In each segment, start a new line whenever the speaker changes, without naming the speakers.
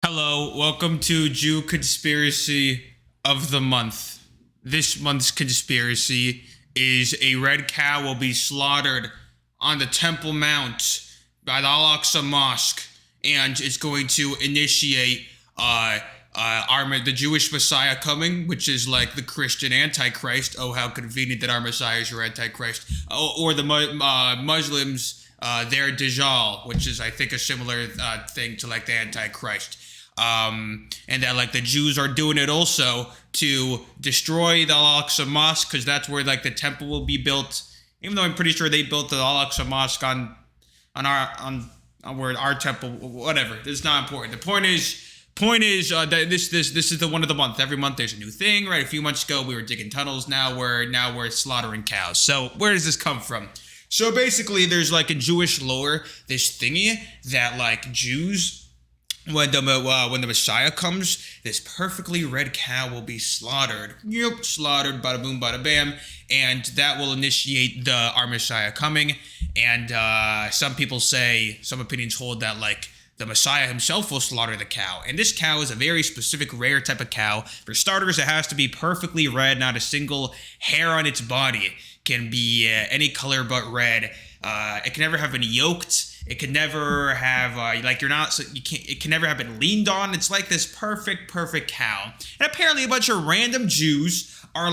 Hello, welcome to Jew Conspiracy of the Month. This month's conspiracy is a red cow will be slaughtered on the Temple Mount by the Al-Aqsa Mosque, and it's going to initiate the Jewish Messiah coming, which is like the Christian Antichrist. Oh, how convenient that our Messiah is your Antichrist. Or the Muslims, their Dajjal, which is, I think, a similar thing to like the Antichrist. And that like the Jews are doing it also to destroy the Al-Aqsa Mosque, because that's where like the temple will be built. Even though I'm pretty sure they built the Al-Aqsa Mosque on where our temple, whatever. It's not important. The point is that this is the one of the month. Every month there's a new thing, right? A few months ago we were digging tunnels. Now we're slaughtering cows. So where does this come from? So basically, there's like in Jewish lore this thingy that like Jews, when the Messiah comes, this perfectly red cow will be slaughtered. Yep, slaughtered, bada boom, bada bam, and that will initiate our Messiah coming. And some opinions hold that like the Messiah himself will slaughter the cow. And this cow is a very specific, rare type of cow. For starters, it has to be perfectly red. Not a single hair on its body can be any color but red. It can never have been yoked. It can never have it can never have been leaned on. It's like this perfect cow. And apparently a bunch of random Jews are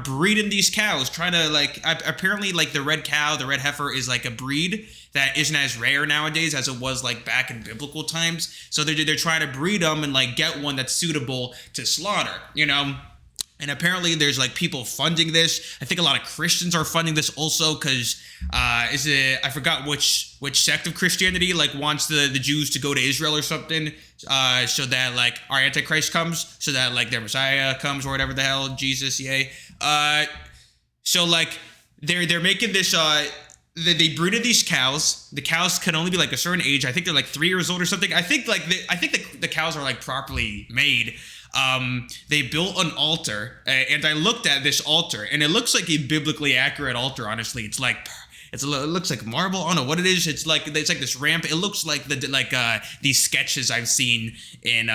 breeding these cows, trying to like apparently like the red cow, the Red Heifer is like a breed that isn't as rare nowadays as it was like back in biblical times. So they're trying to breed them and like get one that's suitable to slaughter, you know? And apparently there's like people funding this. I think a lot of Christians are funding this also because I forgot which sect of Christianity like wants the Jews to go to Israel or something, so that like our Antichrist comes, so that like their Messiah comes or whatever the hell, Jesus, yay. So like they're making this they breeded these cows. The cows can only be like a certain age. I think they're like 3 years old or something. I think the cows are like properly made. They built an altar, and I looked at this altar, and it looks like a biblically accurate altar. Honestly, it looks like marble. I don't know what it is. It's like this ramp. It looks like these sketches I've seen in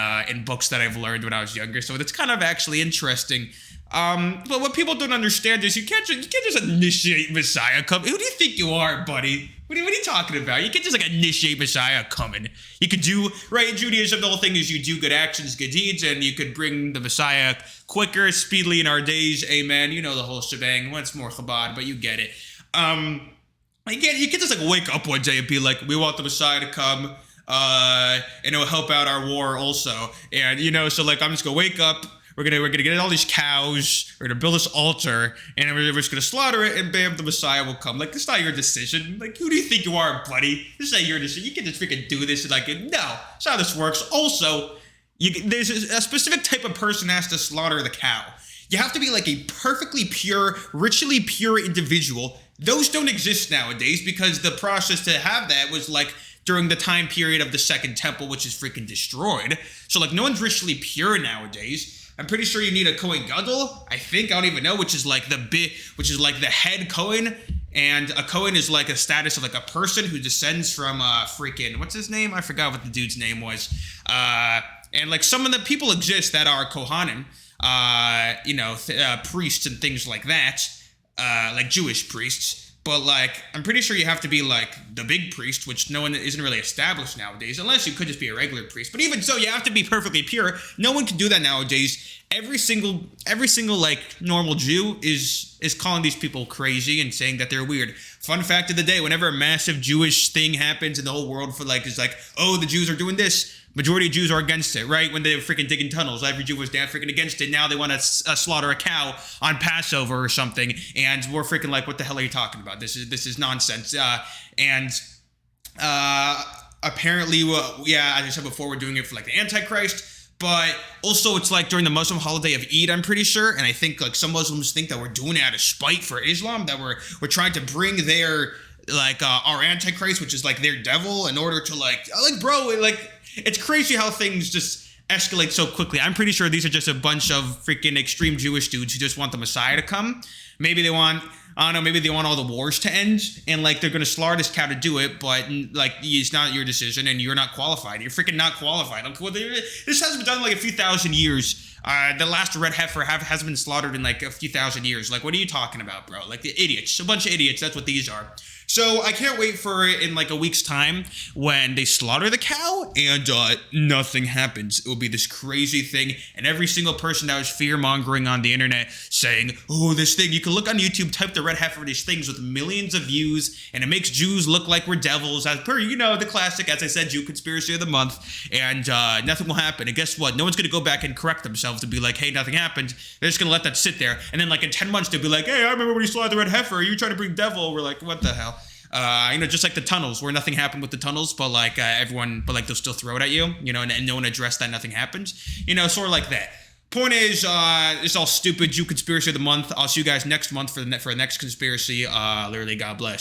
books that I've learned when I was younger. So it's kind of actually interesting. But what people don't understand is you can't just initiate Messiah coming. Who do you think you are, buddy? What are you talking about? You can't just like initiate Messiah coming. You could do, right, in Judaism, the whole thing is you do good actions, good deeds, and you could bring the Messiah quicker, speedily in our days. Amen. You know the whole shebang. Once more Chabad, but you get it. You can't just like wake up one day and be like, we want the Messiah to come, and it will help out our war also. And so like I'm just gonna wake up. We're gonna get all these cows. We're gonna build this altar, and we're just gonna slaughter it, and bam, the Messiah will come. Like, it's not your decision. Like, who do you think you are, buddy? This is not your decision. You can just freaking do this. And like, no, that's not how this works. Also, there's a specific type of person has to slaughter the cow. You have to be like a perfectly pure, ritually pure individual. Those don't exist nowadays because the process to have that was like during the time period of the Second Temple, which is freaking destroyed. So like, no one's ritually pure nowadays. I'm pretty sure you need a Kohen Gadol. I don't even know, which is like the head Kohen, and a Kohen is like a status of like a person who descends from what's his name? I forgot what the dude's name was. And like some of the people exist that are Kohanim, priests and things like that, like Jewish priests. But like, I'm pretty sure you have to be like the big priest, which no one isn't really established nowadays, unless you could just be a regular priest. But even so, you have to be perfectly pure. No one can do that nowadays. Every single like normal Jew is calling these people crazy and saying that they're weird. Fun fact of the day: whenever a massive Jewish thing happens in the whole world is like, oh, the Jews are doing this. Majority of Jews are against it, right? When they were freaking digging tunnels, every Jew was damn freaking against it. Now they want to slaughter a cow on Passover or something, and we're freaking like, what the hell are you talking about? This is nonsense. Apparently, as I said before, we're doing it for like the Antichrist. But also, it's like during the Muslim holiday of Eid, I'm pretty sure, and I think like some Muslims think that we're doing it out of spite for Islam, that we're trying to bring their like our Antichrist, which is like their devil, in order to like bro, like. It's crazy how things just escalate so quickly. I'm pretty sure these are just a bunch of freaking extreme Jewish dudes who just want the Messiah to come. Maybe they want I don't know, maybe they want all the wars to end, and like they're gonna slaughter this cow to do it, but like it's not your decision, and you're not qualified. You're freaking not qualified. This has been done in like a few thousand years. The last red heifer hasn't been slaughtered in like a few thousand years. Like, what are you talking about, bro? Like the idiots, a bunch of idiots. That's what these are. So I can't wait for in like a week's time when they slaughter the cow and nothing happens. It will be this crazy thing, and every single person that was fear mongering on the internet saying, "Oh, this thing." You can look on YouTube, type the red heifer, these things with millions of views, and it makes Jews look like we're devils, as per the classic, as I said, Jew conspiracy of the month, and nothing will happen. And guess what? No one's gonna go back and correct themselves to be like, "Hey, nothing happened." They're just gonna let that sit there, and then like in 10 months they'll be like, "Hey, I remember when you slaughtered the red heifer. You're trying to bring devil." We're like, "What the hell?" Just like the tunnels, where nothing happened with the tunnels, but like they'll still throw it at you, and no one addressed that nothing happened, sort of like that. Point is, it's all stupid. Jew conspiracy of the month. I'll see you guys next month for the next conspiracy. Literally, God bless.